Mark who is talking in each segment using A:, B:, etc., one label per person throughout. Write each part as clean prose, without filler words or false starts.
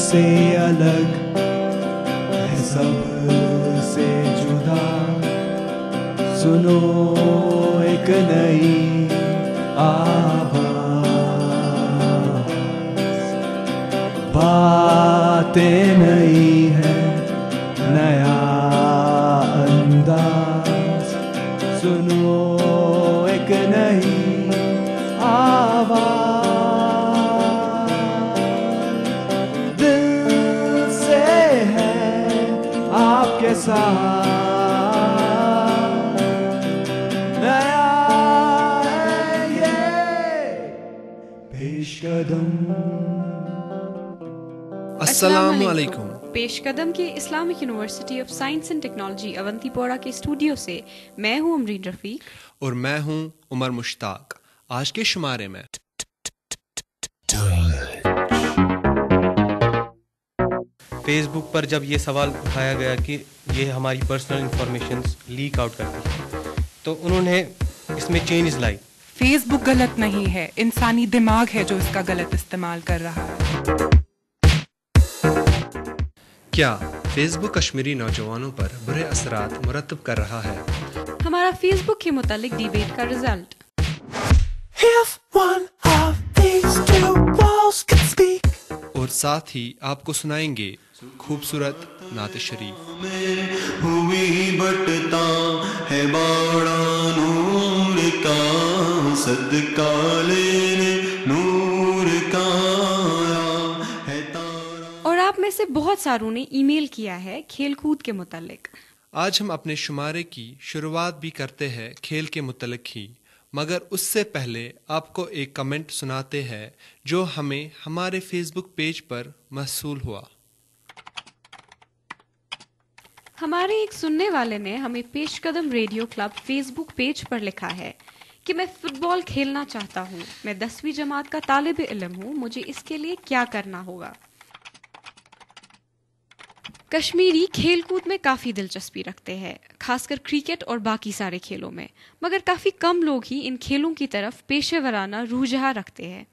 A: سے الگ ہے سب سے جدا. سنو ایک نئی آواز, باتیں نئی ہے نیا انداز. سنو ایک نئی آواز, دل سے ہے آپ کے ساتھ, نیا ہے یہ پیش قدم.
B: السلام علیکم.
C: پیش قدم کے Islamic university of science and technology Awantipora کے اسٹوڈیو سے میں ہوں امرین رفیق
B: اور میں ہوں عمر مشتاق. آج کے شمارے میں
D: فیس بک پر جب یہ سوال اٹھایا گیا کہ یہ ہماری پرسنل انفارمیشنز لیک آؤٹ کرتی ہے تو انہوں نے اس میں چینجز لائی.
E: فیس بک غلط نہیں ہے, انسانی دماغ ہے جو اس کا غلط استعمال کر رہا ہے.
B: کیا فیس بک کشمیری نوجوانوں پر برے اثرات مرتب کر رہا ہے؟
C: ہمارا فیس بک کے متعلق ڈیبیٹ کا رزلٹ.
B: اور ساتھ ہی آپ کو سنائیں گے خوبصورت نعت شریف.
A: ہوئی بٹتا ہے باڑا نور کا, صدقہ لینے نور کا ہے تارا.
C: اور آپ میں سے بہت ساروں نے ای میل کیا ہے کھیل کود کے متعلق.
B: آج ہم اپنے شمارے کی شروعات بھی کرتے ہیں کھیل کے متعلق ہی, مگر اس سے پہلے آپ کو ایک کمنٹ سناتے ہیں جو ہمیں ہمارے فیس بک پیج پر موصول ہوا.
C: ہمارے ایک سننے والے نے ہمیں پیش قدم ریڈیو کلب فیس بک پیج پر لکھا ہے کہ میں فٹ بال کھیلنا چاہتا ہوں, میں 10ویں جماعت کا طالب علم ہوں, مجھے اس کے لیے کیا کرنا ہوگا. کشمیری کھیل کود میں کافی دلچسپی رکھتے ہیں, خاص کر کرکٹ اور باقی سارے کھیلوں میں, مگر کافی کم لوگ ہی ان کھیلوں کی طرف پیشہ ورانہ رجحان رکھتے ہیں.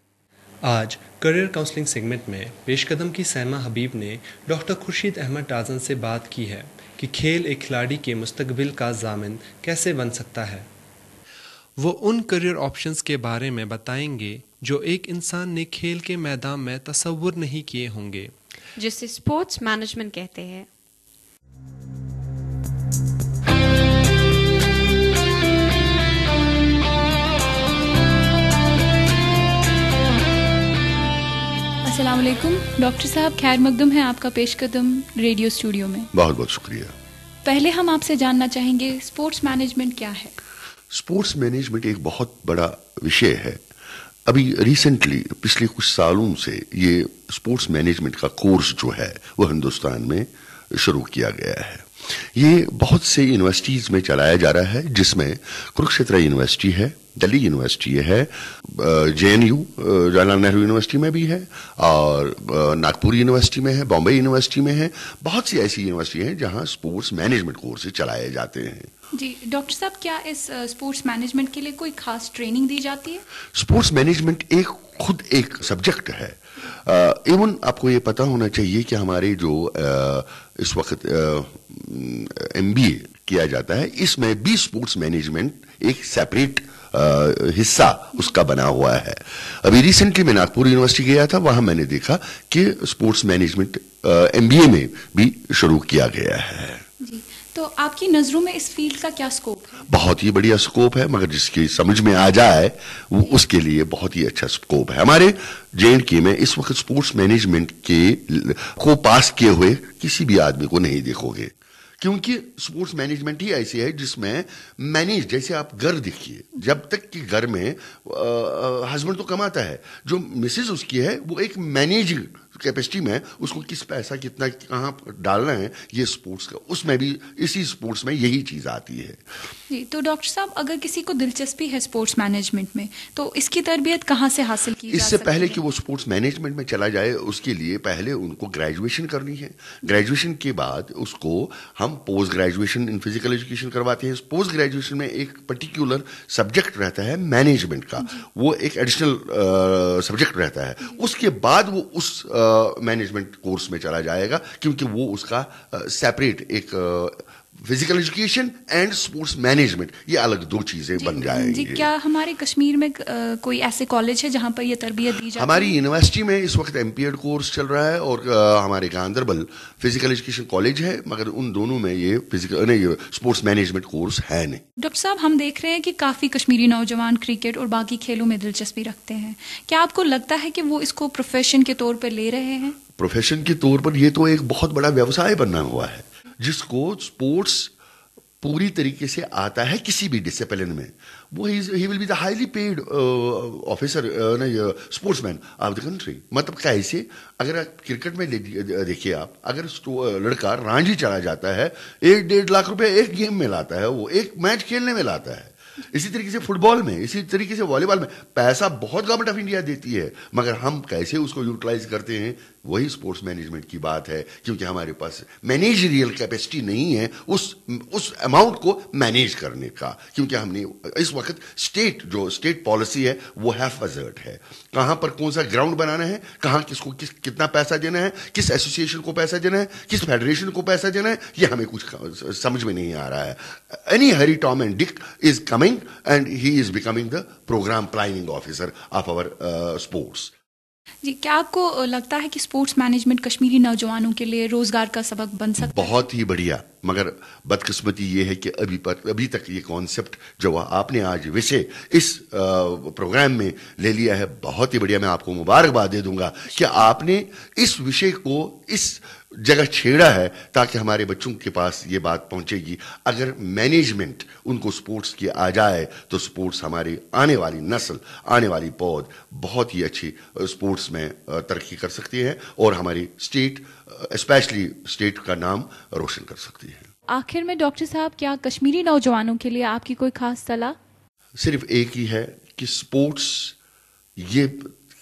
B: آج کریئر کاؤنسلنگ سیگمنٹ میں پیش قدم کی سیمہ حبیب نے ڈاکٹر خورشید احمد ٹازن سے بات کی ہے کہ کھیل ایک کھلاڑی کے مستقبل کا ضامن کیسے بن سکتا ہے. وہ ان کریئر آپشنز کے بارے میں بتائیں گے جو ایک انسان نے کھیل کے میدان میں تصور نہیں کیے ہوں گے,
C: جسے اسپورٹس مینجمنٹ کہتے ہیں.
F: السلام علیکم ڈاکٹر صاحب, خیر مقدم ہے آپ کا پیش قدم ریڈیو اسٹوڈیو میں.
G: بہت بہت شکریہ.
F: پہلے ہم آپ سے جاننا چاہیں گے اسپورٹس مینجمنٹ کیا ہے؟
G: اسپورٹس مینجمنٹ ایک بہت بڑا وشے ہے. ابھی ریسنٹلی پچھلے کچھ سالوں سے یہ اسپورٹس مینجمنٹ کا کورس جو ہے وہ ہندوستان میں شروع کیا گیا ہے. یہ بہت سے یونیورسٹیز میں چلایا جا رہا ہے, جس میں کروکشیترا یونیورسٹی ہے, دلی یونیورسٹی ہے, JNU جواہر لال نہرو یونیورسٹی میں بھی ہے, اور ناگپور یونیورسٹی میں ہے, بامبے یونیورسٹی میں ہے. بہت سی ایسی یونیورسٹی ہیں جہاں اسپورٹس مینجمنٹ کورسز چلائے جاتے ہیں.
F: جی ڈاکٹر صاحب, کیا اس اسپورٹس مینجمنٹ کے لیے کوئی خاص ٹریننگ دی جاتی ہے؟
G: اسپورٹس مینجمنٹ خود ایک سبجیکٹ ہے. ایون آپ کو یہ پتہ ہونا چاہیے کہ ہمارے جو اس وقت MBA کیا جاتا ہے, اس میں بھی اسپورٹس مینجمنٹ ایک سیپریٹ حصہ اس کا بنا ہوا ہے. ابھی ریسنٹلی میں ناگپور یونیورسٹی گیا تھا, وہاں میں نے دیکھا کہ اسپورٹس مینجمنٹ MBA میں بھی شروع کیا گیا ہے.
F: جی, تو آپ کی نظروں میں اس فیلڈ کا کیا سکوپ ہے؟
G: بہت ہی بڑھیا سکوپ ہے, مگر جس کی سمجھ میں آ جائے وہ اس کے لیے بہت ہی اچھا سکوپ ہے. ہمارے JNK میں اس وقت اسپورٹس مینجمنٹ کو پاس کیے ہوئے کسی بھی آدمی کو نہیں دیکھو گے, کیونکہ اسپورٹس مینجمنٹ ہی ایسی ہے جس میں مینیج, جیسے آپ گھر دیکھیے, جب تک کہ گھر میں ہسبینڈ تو کماتا ہے, جو مسز اس کی ہے وہ ایک مینیجنگ کیپیسٹی میں اس کو کس پیسہ کتنا کہاں ڈالنا ہے, یہ اسپورٹس کا, اس میں بھی اسی اسپورٹس میں یہی چیز آتی ہے.
F: جی, تو ڈاکٹر صاحب اگر کسی کو دلچسپی ہے اسپورٹس مینجمنٹ میں تو اس کی تربیت کہاں سے حاصل کی جا سکتی ہے؟
G: اس سے پہلے کہ وہ اسپورٹس مینجمنٹ میں چلا جائے, اس کے لیے پہلے ان کو گریجویشن کرنی ہے. گریجویشن کے بعد اس کو ہم پوسٹ گریجویشن ان فزیکل ایجوکیشن کرواتے ہیں. پوسٹ گریجویشن میں ایک پرٹیکولر سبجیکٹ رہتا ہے مینجمنٹ کا, وہ ایک ایڈیشنل سبجیکٹ رہتا ہے. اس کے بعد وہ اس مینجمنٹ کورس میں چلا جائے گا, کیونکہ وہ اس کا سیپریٹ ایک physical education and sports management, یہ الگ دو چیزیں بن جائیں گی.
F: کیا ہمارے کشمیر میں کوئی ایسے کالج ہے جہاں پر یہ تربیت دی جاتی ہے؟
G: ہماری یونیورسٹی میں اس وقت ایم پی ایڈ کورس چل رہا ہے, اور ہمارے گاندربل فزیکل ایجوکیشن کالج ہے, مگر ان دونوں میں یہ اسپورٹس مینجمنٹ کورس ہے نہیں.
F: ڈاکٹر صاحب, ہم دیکھ رہے ہیں کہ کافی کشمیری نوجوان کرکٹ اور باقی کھیلوں میں دلچسپی رکھتے ہیں. کیا آپ کو لگتا ہے کہ وہ اس کو پروفیشن کے طور پر لے رہے ہیں؟
G: پروفیشن کے طور پر یہ تو ایک بہت بڑا ویوسائے بننا ہوا ہے. جس کو اسپورٹس پوری طریقے سے آتا ہے کسی بھی ڈسپلن میں, وہ ہی will be the highly paid officer sportsman of the country. مطلب کیسے, اگر کرکٹ میں دیکھیے آپ, اگر لڑکا رانجی چلا جاتا ہے 1.5 لاکھ روپے ایک گیم میں لاتا ہے, وہ ایک میچ کھیلنے میں لاتا ہے. اسی طریقے سے فٹ بال میں, اسی طریقے سے والی بال میں پیسہ بہت گورنمنٹ آف انڈیا دیتی ہے, مگر ہم کیسے اس کو یوٹیلائز کرتے ہیں, وہی اسپورٹس مینجمنٹ کی بات ہے. کیونکہ ہمارے پاس مینیجریل کیپیسٹی نہیں ہے اس اماؤنٹ کو مینیج کرنے کا, کیونکہ ہم نے اس وقت اسٹیٹ پالیسی ہے وہ ہیف ازرٹ ہے. کہاں پر کون سا گراؤنڈ بنانا ہے, کہاں کس کو کتنا پیسہ دینا ہے, کس ایسوسیشن کو پیسہ دینا ہے, کس فیڈریشن کو پیسہ دینا ہے, یہ ہمیں کچھ سمجھ میں نہیں آ رہا ہے. Any Harry Tom and Dick is coming and he is becoming the program planning officer of our sports.
F: جی, کیا آپ کو لگتا ہے کہ اسپورٹس مینجمنٹ کشمیری نوجوانوں کے لیے روزگار کا سبق بن سکتا ہے؟
G: بہت ہی بڑھیا, مگر بدقسمتی یہ ہے کہ ابھی تک یہ کانسیپٹ جو آپ نے آج وشے اس پروگرام میں لے لیا ہے, بہت ہی بڑھیا. میں آپ کو مبارکباد دے دوں گا کہ آپ نے اس وشے کو اس جگہ چھیڑا ہے تاکہ ہمارے بچوں کے پاس یہ بات پہنچے گی. اگر مینجمنٹ ان کو اسپورٹس کی آ جائے تو اسپورٹس ہماری آنے والی نسل, آنے والی پود بہت ہی اچھی اسپورٹس میں ترقی کر سکتی ہے, اور ہماری اسٹیٹ اسپیشلی اسٹیٹ کا نام روشن کر سکتی ہے.
F: آخر میں ڈاکٹر صاحب, کیا کشمیری نوجوانوں کے لیے آپ کی کوئی خاص صلاح؟
G: صرف ایک ہی ہے کہ اسپورٹس یہ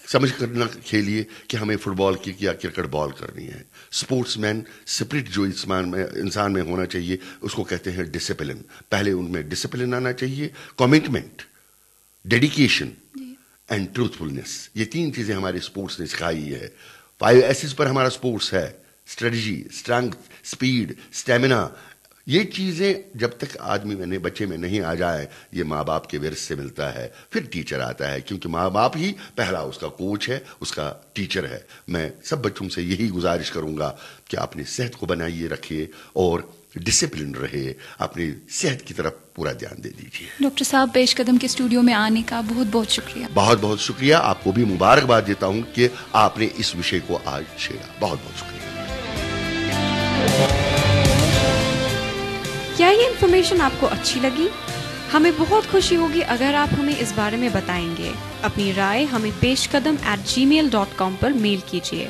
G: سمجھ کر نہ کھیلیے کہ ہمیں فٹ بال کی یا کرکٹ بال کرنی ہے. اسپورٹس مین اسپرٹ جو انسان میں ہونا چاہیے اس کو کہتے ہیں ڈسپلن. پہلے ان میں ڈسپلن آنا چاہیے, کمٹمنٹ, ڈیڈیکیشن اینڈ ٹروتھفلنس. یہ 3 چیزیں ہمارے اسپورٹس نے سکھائی ہے. 5 ایسز پر ہمارا اسپورٹس ہے, اسٹریٹجی, اسٹرینتھ, اسپیڈ, اسٹیمنا. یہ چیزیں جب تک آدمی میں بچے میں نہیں آ جائے, یہ ماں باپ کے ورث سے ملتا ہے, پھر ٹیچر آتا ہے, کیونکہ ماں باپ ہی پہلا اس کا کوچ ہے, اس کا ٹیچر ہے. میں سب بچوں سے یہی گزارش کروں گا کہ اپنی صحت کو بنائیے رکھیے اور ڈسپلن رہے, اپنی صحت کی طرف پورا دھیان دے دیجیے.
F: ڈاکٹر صاحب, پیش قدم کے اسٹوڈیو میں آنے کا بہت بہت شکریہ.
G: بہت بہت شکریہ. آپ کو بھی مبارکباد دیتا ہوں کہ آپ نے اس وشے کو آج چھیڑا. بہت بہت شکریہ.
C: کیا یہ انفارمیشن آپ کو اچھی لگی؟ ہمیں بہت خوشی ہوگی اگر آپ ہمیں اس بارے میں بتائیں گے. اپنی رائے ہمیں peshkadam@gmail.com پر میل کیجیے.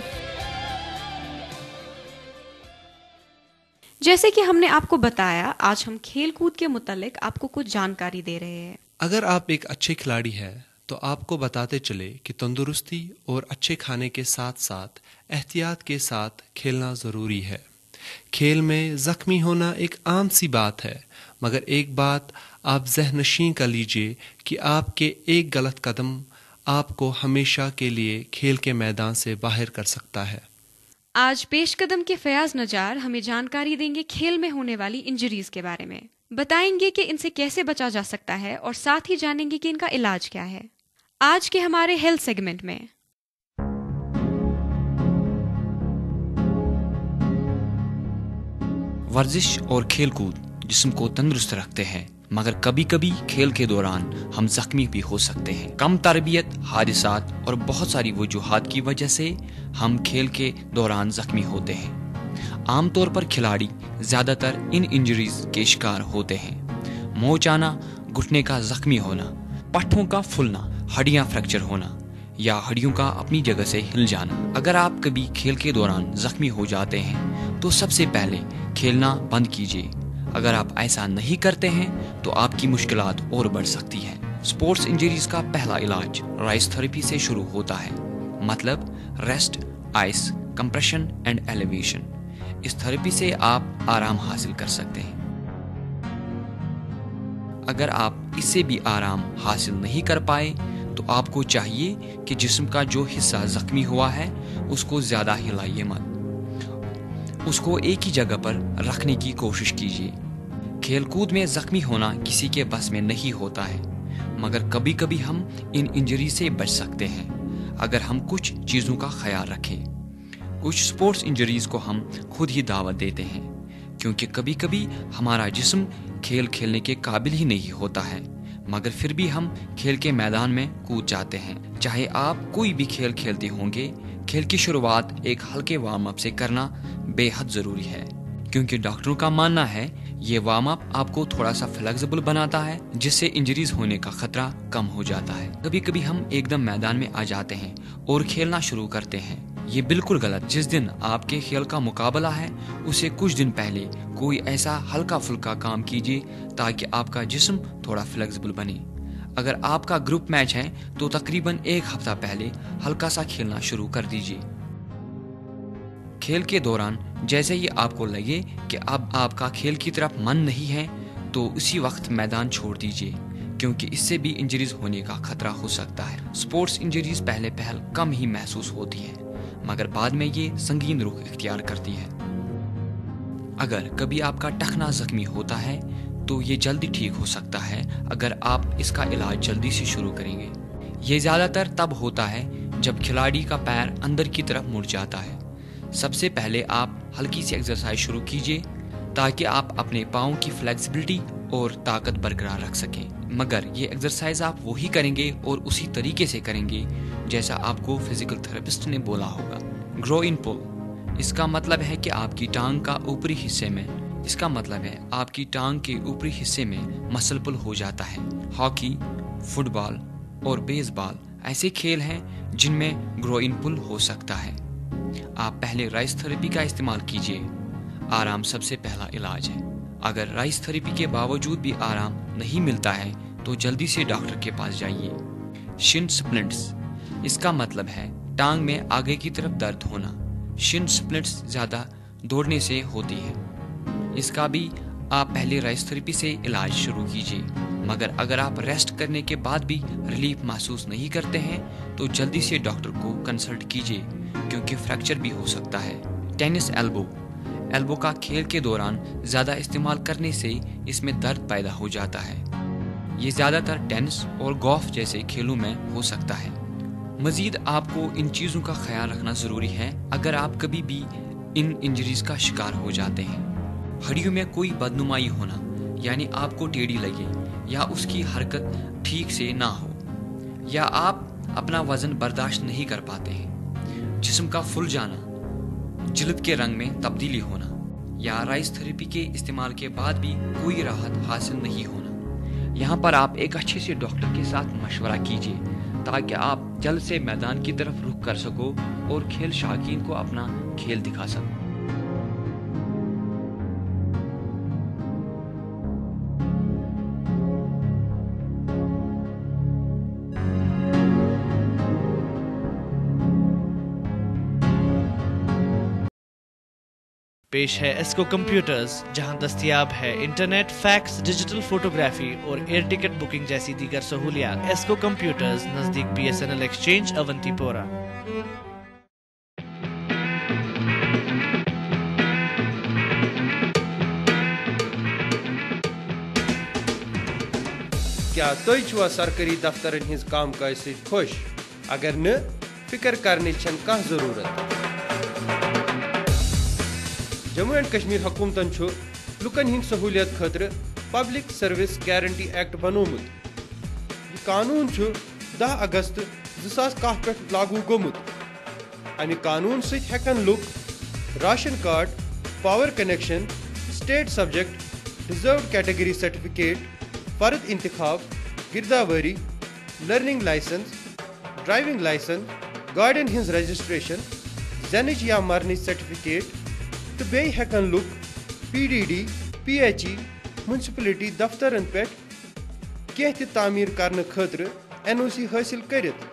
C: جیسے کہ ہم نے آپ کو بتایا, آج ہم کھیل کود کے متعلق آپ کو کچھ جانکاری دے رہے ہیں.
B: اگر آپ ایک اچھے کھلاڑی ہیں تو آپ کو بتاتے چلے کہ تندرستی اور اچھے کھانے کے ساتھ ساتھ احتیاط کے ساتھ کھیلنا ضروری ہے. کھیل میں زخمی ہونا ایک عام سی بات ہے, مگر ایک بات آپ ذہن نشین کر لیجئے کہ آپ کے ایک غلط قدم آپ کو ہمیشہ کے لیے کھیل کے میدان سے باہر کر سکتا ہے.
C: آج پیش قدم کے فیاض نجار ہمیں جانکاری دیں گے کھیل میں ہونے والی انجریز کے بارے میں. بتائیں گے کہ ان سے کیسے بچا جا سکتا ہے, اور ساتھ ہی جانیں گے کہ ان کا علاج کیا ہے. آج کے ہمارے ہیلتھ سیگمنٹ میں
H: ورزش اور کھیل کود جسم کو تندرست رکھتے ہیں, مگر کبھی کبھی کھیل کے دوران ہم زخمی بھی ہو سکتے ہیں. کم تربیت, حادثات اور بہت ساری وجوہات کی وجہ سے ہم کھیل کے دوران زخمی ہوتے ہیں. عام طور پر کھلاڑی زیادہ تر ان انجریز کے شکار ہوتے ہیں. موچ آنا, گھٹنے کا زخمی ہونا, پٹھوں کا پھولنا, ہڈیاں فریکچر ہونا یا ہڈیوں کا اپنی جگہ سے ہل جانا. اگر آپ کبھی کھیل کے دوران زخمی ہو جاتے ہیں تو سب سے پہلے کھیلنا بند کیجیے. اگر آپ ایسا نہیں کرتے ہیں تو آپ کی مشکلات اور بڑھ سکتی ہیں. اسپورٹس انجریز کا پہلا علاج رائس تھراپی سے شروع ہوتا ہے, مطلب rest, ice, compression and elevation. اس تھراپی سے آپ آرام حاصل کر سکتے ہیں. اگر آپ اس سے بھی آرام حاصل نہیں کر پائے تو آپ کو چاہیے کہ جسم کا جو حصہ زخمی ہوا ہے اس کو زیادہ ہلائیے مت، اس کو ایک ہی جگہ پر رکھنے کی کوشش کیجیے۔ کھیل کود میں زخمی ہونا کسی کے بس میں نہیں ہوتا ہے، مگر کبھی کبھی ہم ان انجری سے بچ سکتے ہیں اگر ہم کچھ چیزوں کا خیال رکھیں۔ کچھ سپورٹس انجریز کو ہم خود ہی دعوت دیتے ہیں، کیونکہ کبھی کبھی ہمارا جسم کھیل کھیلنے کے قابل ہی نہیں ہوتا ہے، مگر پھر بھی ہم کھیل کے میدان میں کود جاتے ہیں۔ چاہے آپ کوئی بھی کھیل کھیلتے ہوں گے، کھیل کی شروعات ایک ہلکے وارم اپ سے کرنا بے حد ضروری ہے، کیونکہ ڈاکٹروں کا ماننا ہے یہ وارم اپ آپ کو تھوڑا سا فلیکسیبل بناتا ہے، جس سے انجریز ہونے کا خطرہ کم ہو جاتا ہے۔ کبھی کبھی ہم ایک دم میدان میں آ جاتے ہیں اور کھیلنا شروع کرتے ہیں، یہ بالکل غلط۔ جس دن آپ کے کھیل کا مقابلہ ہے اسے کچھ دن پہلے کوئی ایسا ہلکا پھلکا کام کیجیے تاکہ آپ کا جسم تھوڑا فلیکسیبل بنے۔ اگر آپ کا گروپ میچ ہے تو تقریباً ایک ہفتہ پہلے ہلکا سا کھیلنا شروع کر دیجیے۔ کھیل کے دوران جیسے ہی آپ کو لگے کہ اب آپ کا کھیل کی طرف من نہیں ہے تو اسی وقت میدان چھوڑ دیجیے، کیونکہ اس سے بھی انجریز ہونے کا خطرہ ہو سکتا ہے۔ سپورٹس انجریز پہلے کم ہی محسوس ہوتی ہیں، مگر بعد میں یہ سنگین رخ اختیار کرتی ہے۔ اگر کبھی آپ کا ٹخنا زخمی ہوتا ہے تو یہ جلدی ٹھیک ہو سکتا ہے اگر آپ اس کا علاج جلدی سے شروع کریں گے۔ یہ زیادہ تر تب ہوتا ہے جب کھلاڑی کا پیر اندر کی طرف مڑ جاتا ہے۔ سب سے پہلے آپ ہلکی سی ایکسرسائز شروع کیجیے تاکہ آپ اپنے پاؤں کی فلیکسیبلٹی اور طاقت برقرار رکھ سکیں، مگر یہ ایکسرسائز آپ وہی کریں گے اور اسی طریقے سے کریں گے جیسا آپ کو فزیکل تھراپسٹ نے بولا ہوگا۔ گرو ان پل، اس کا مطلب ہے کہ آپ کی ٹانگ کا اوپری حصے میں مسل پل ہو جاتا ہے۔ ہاکی، فٹ بال اور بیس بال ایسے کھیل ہیں جن میں گرو ان پل ہو سکتا ہے۔ آپ پہلے رائس تھراپی کا استعمال کیجیے، آرام سب سے پہلا علاج ہے۔ اگر رائس تھراپی کے باوجود بھی آرام نہیں ملتا ہے تو جلدی سے ڈاکٹر کے پاس جائیے۔ شن سپلنٹس، اس کا مطلب ہے ٹانگ میں آگے کی طرف درد ہونا۔ شن سپلنٹس زیادہ دوڑنے سے ہوتی ہے، اس کا بھی آپ پہلے رائس تھراپی سے علاج شروع کیجیے، مگر اگر آپ ریسٹ کرنے کے بعد بھی ریلیف محسوس نہیں کرتے ہیں تو جلدی سے ڈاکٹر کو کنسلٹ کیجیے، کیونکہ فریکچر بھی ہو سکتا ہے۔ ٹینس ایلبو کا کھیل کے دوران زیادہ استعمال کرنے سے اس میں درد پیدا ہو جاتا ہے۔ یہ زیادہ تر ٹینس اور گولف جیسے کھیلوں میں ہو سکتا ہے۔ مزید آپ کو ان چیزوں کا خیال رکھنا ضروری ہے اگر آپ کبھی بھی ان انجریز کا شکار ہو جاتے ہیں۔ ہڈیوں میں کوئی بدنمائی ہونا، یعنی آپ کو ٹیڑھی لگے یا اس کی حرکت ٹھیک سے نہ ہو، یا آپ اپنا وزن برداشت نہیں کر پاتے ہیں، جسم کا پھول جانا، جلد کے رنگ میں تبدیلی ہونا، یا رائس تھراپی کے استعمال کے بعد بھی کوئی راحت حاصل نہیں ہونا، یہاں پر آپ ایک اچھے سے ڈاکٹر کے ساتھ مشورہ کیجیے تاکہ آپ جلد سے میدان کی طرف رخ کر سکو اور کھیل شائقین کو اپنا کھیل دکھا سکو۔
I: پیش ہے ایسکو کمپیوٹرز، جہاں دستیاب ہے انٹرنیٹ، فیکس، ڈیجیٹل فوٹوگرافی اور ایئر ٹکٹ بکنگ جیسی دیگر سہولیات۔ ایسکو کمپیوٹرز، نزدیک BSNL ایکسچینج، اونتی پورہ۔
J: کیا تُہۍ چھوا سرکاری دفترن ہز کام کاج سۭتۍ خوش؟ اگر نہ، فکر کرنٕچ چھنہٕ کانٛہہ ضروٗرت۔ جموں اینڈ کشمیر حکومتن لکن ہند سہولیت خاطر پبلک سروس گارنٹی ایکٹ بنومت۔ یہ قانون 10 اگست 2010 پہ لاگو گومت۔ امہ قانون ست ہیکن لوک ration card, power connection, state subject, reserved category certificate, فرد انتخاب، گرداواری، لرننگ لائسنس، ڈرائیونگ لائسنس، گاڑین ہز رجسٹریشن، زینچ یا مرنچ سرٹیفکیٹ، تو بیٚیہِ ہیکن لوک PDD، PHE، منسپلٹی دفترن پہ کینٛہہ تہِ تعمیٖر کرنہٕ خٲطرٕ NOC حٲصِل کٔرِتھ۔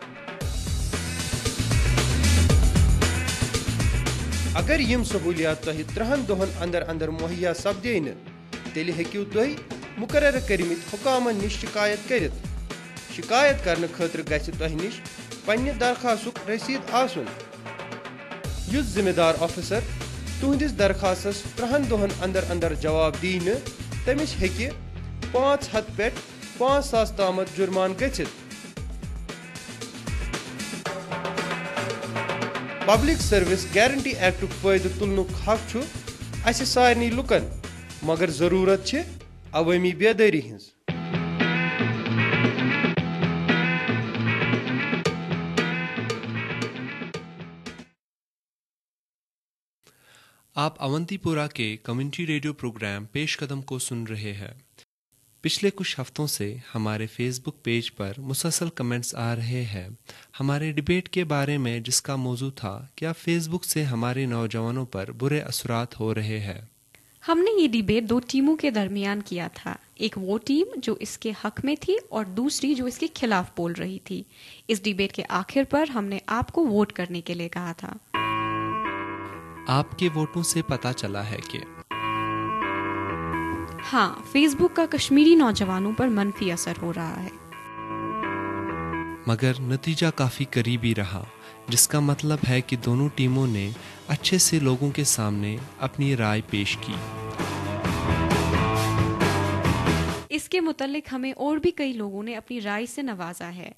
J: اگر یم سہولیات تۄہہِ 3 دۄہن اندر اندر مہیا سپدے نہٕ، تیٚلہِ ہیٚکِو تُہۍ مقررٕ کٔرمٕتۍ حکامن نِش شکایت کٔرِتھ۔ شکایت کرنے خاطر گژھِ تۄہہِ نِش پننہِ درخاستُک رسیٖد آسُن یُس ذمہ دار آفیسر تُہنٛدِس درخاستس 3 دۄہن اندر اندر جواب دی نہٕ تٔمِس ہیٚکہِ 500 پٮ۪ٹھ 5000 تامتھ جُرمان گٔژھِتھ پبلک سروس گارنٹی ایکٹُک فٲیدٕ تُلنُک حق چھُ اسہِ سارنٕے لُکن مگر ضروٗرت چھِ عوٲمی بیدٲری ہٕنٛز
B: آپ اونتی پورا کے کمیونٹی ریڈیو پروگرام پیش قدم کو سن رہے ہیں. پچھلے کچھ ہفتوں سے ہمارے فیس بک پیج پر مسلسل کمنٹس آ رہے ہیں ہمارے ڈبیٹ کے بارے میں جس کا موضوع تھا کیا فیس بک سے ہمارے نوجوانوں پر برے اثرات ہو رہے ہیں.
C: ہم نے یہ ڈیبیٹ 2 ٹیموں کے درمیان کیا تھا. ایک وہ ٹیم جو اس کے حق میں تھی اور دوسری جو اس کے خلاف بول رہی تھی. اس ڈیبیٹ کے آخر پر ہم نے آپ کو ووٹ کرنے کے لیے کہا تھا.
B: آپ کے ووٹوں سے پتہ چلا ہے کہ
C: ہاں فیس بک کا کشمیری نوجوانوں پر منفی اثر ہو رہا ہے
B: مگر نتیجہ کافی قریبی رہا جس کا مطلب ہے کہ دونوں ٹیموں نے اچھے سے لوگوں کے سامنے اپنی رائے پیش کی.
C: اس کے متعلق ہمیں اور بھی کئی لوگوں نے اپنی رائے سے نوازا ہے.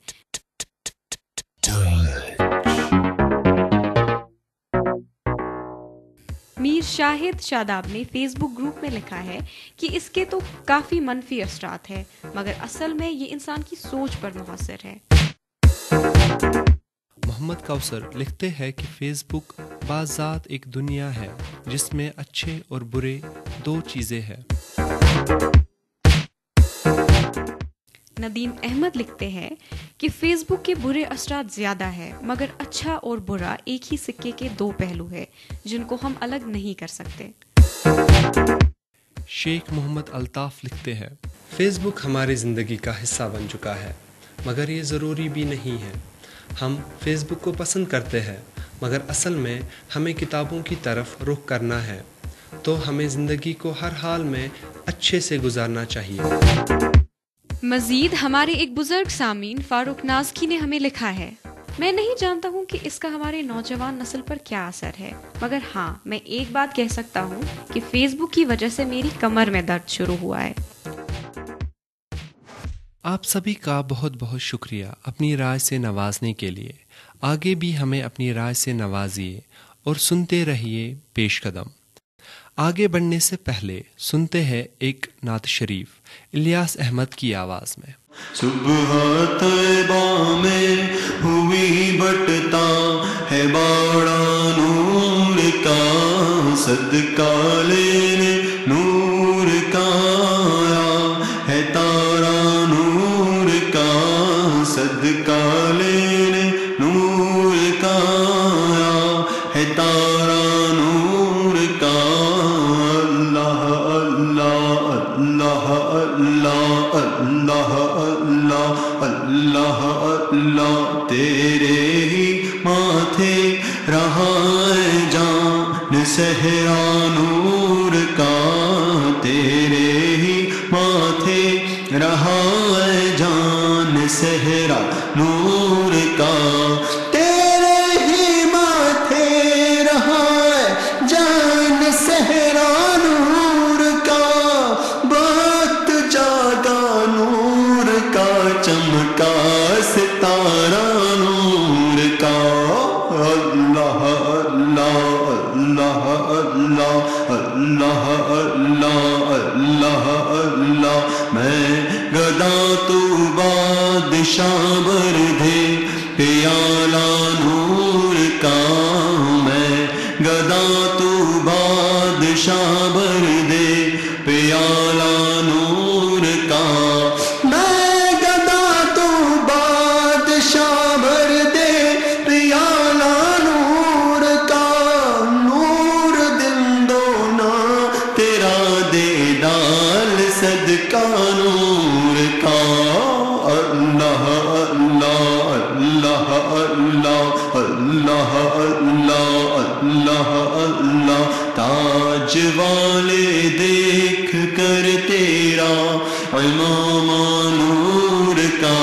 C: میر شاہد شاداب نے فیس بک گروپ میں لکھا ہے کہ اس کے تو کافی منفی اثرات ہیں مگر اصل میں یہ انسان کی سوچ پر منحصر ہے.
B: محمد کوثر لکھتے ہیں کہ فیس بک بذات ایک دنیا ہے جس میں اچھے اور برے 2 چیزیں ہیں.
C: ندیم احمد لکھتے ہیں کہ فیس بک کے برے اثرات زیادہ ہیں مگر اچھا اور برا ایک ہی سکے کے 2 پہلو ہیں جن کو ہم الگ نہیں کر سکتے.
B: شیخ محمد الطاف لکھتے ہیں فیس بک ہماری زندگی کا حصہ بن چکا ہے مگر یہ ضروری بھی نہیں ہے. ہم فیس بک کو پسند کرتے ہیں مگر اصل میں ہمیں کتابوں کی طرف رخ کرنا ہے تو ہمیں زندگی کو ہر حال میں اچھے سے گزارنا چاہیے.
C: مزید ہمارے ایک بزرگ سامعین فاروق نازکی نے ہمیں لکھا ہے میں نہیں جانتا ہوں کہ اس کا ہمارے نوجوان نسل پر کیا اثر ہے مگر ہاں میں ایک بات کہہ سکتا ہوں کہ فیس بک کی وجہ سے میری کمر میں درد شروع ہوا ہے.
B: آپ سبھی کا بہت بہت شکریہ اپنی رائے سے نوازنے کے لیے. آگے بھی ہمیں اپنی رائے سے نوازیے اور سنتے رہیے پیش قدم. آگے بڑھنے سے پہلے سنتے ہیں ایک نعت شریف الیاس احمد کی آواز میں.
A: صبح طیبہ میں ہوئی بٹتا ہے باڑا نور کا صدقہ لینے نور کا آیا ہے تارا نور کا صدقہ لینے نور کا آیا ہے تارا نور کا. اللہ اللہ اللہ اللہ اللہ تیرے ہی ماتھے رہا ہے جان صحرا نور کا تیرے ہی ماتھے رہا ہے جان صحرا نور کا تیرے ہی ماتھے رہا ہے جان صحرا نور کا بات جاگا نور کا چمکا ستارہ نور کا. اللہ اللہ اللہ اللہ اللہ اللہ اللہ اللہ میں گدا تو بادشاہ بر دے پیالہ نور کا میں گدا تو بادشاہ بر دے پیالہ نور کا میں گدا تو بادشاہ بر دے پیالہ نور کا نور دن دونا تیرا دے ڈال صدقہ نور کا. اللہ اللہ اللہ اللہ اللہ اللہ اللہ اللہ تاج والے دیکھ کر تیرا امام نور کا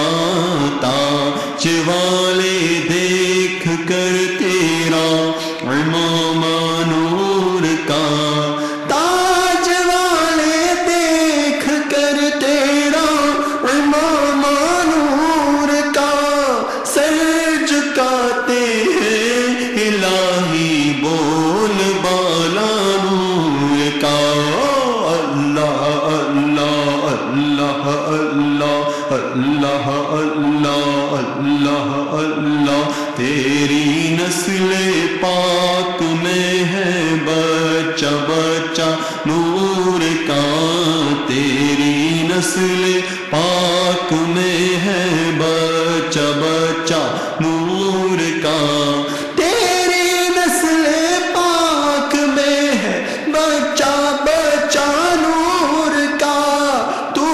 A: اللہ اللہ اللہ اللہ تیری نسل پاک میں ہے بچہ بچہ نور کا تیری نسل پاک میں ہے بچہ بچہ نور کا تیری نسل پاک میں ہے بچہ بچہ نور کا تو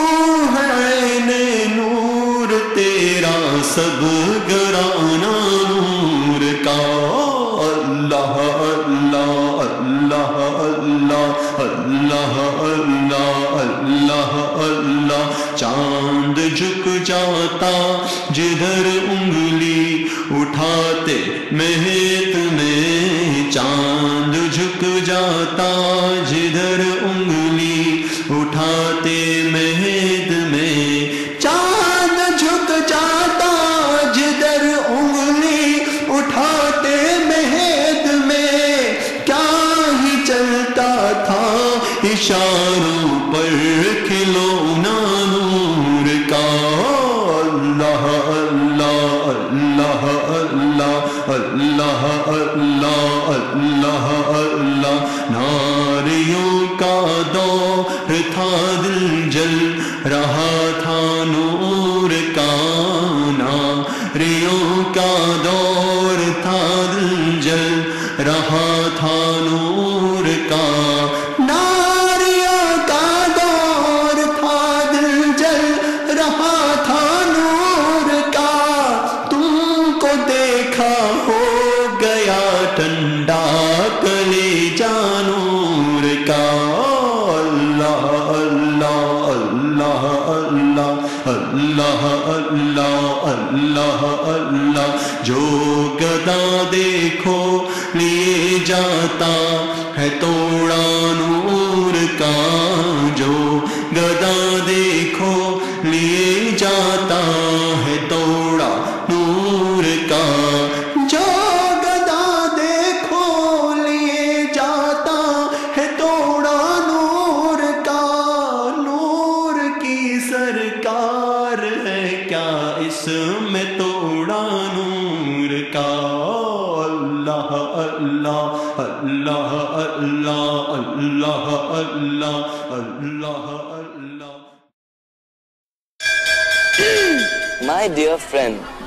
A: ہے عین نور تیرا سب گرانا نور کا اللہ اللہ اللہ اللہ اللہ اللہ اللہ اللہ چاند جھک جاتا جدھر انگلی اٹھاتے مہت میں چاند جھک جاتا جدھر انگلی اٹھاتے مہد میں چاند جھک جاتا جدھر انگلی اٹھاتے مہد میں کیا ہی چلتا تھا اشاروں پر کھلونا نور کا اللہ اللہ اللہ اللہ اللہ اللہ اللہ اللہ ناریوں کا دور تھا دل جل رہا تھا نور کا ناریوں کا دور تھا دل جل رہا تھا نور کا ناریوں کا دور تھا دل جل رہا تھا نور کا تم کو دیکھا ہو گیا ٹھنڈا کلیجہ نور کا اللہ اللہ اللہ اللہ اللہ اللہ اللہ اللہ جو گدا دیکھو لیے جاتا ہے توڑا نور کا جو گدا دیکھو لیے جاتا ہے توڑا نور کا جو گدا دیکھو لیے جاتا ہے توڑا نور کا نور کی سرکار ہے کیا اس میں توڑا نور کا اللہ اللہ اللہ اللہ اللہ اللہ اللہ اللہ
K: My dear friend,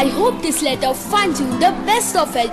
L: I hope this letter finds you the best of it.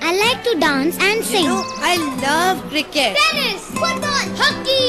M: I like to dance and sing.
L: I love cricket.
M: Tennis, football, hockey,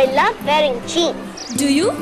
N: I love wearing jeans.
L: Do you?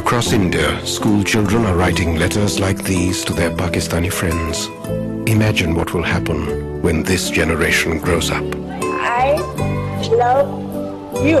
O: Across India, school children are writing letters like these to their Pakistani friends. Imagine what will happen when this generation grows up.
N: I love you.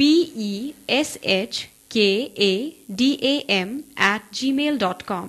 C: peshkadam@gmail.com।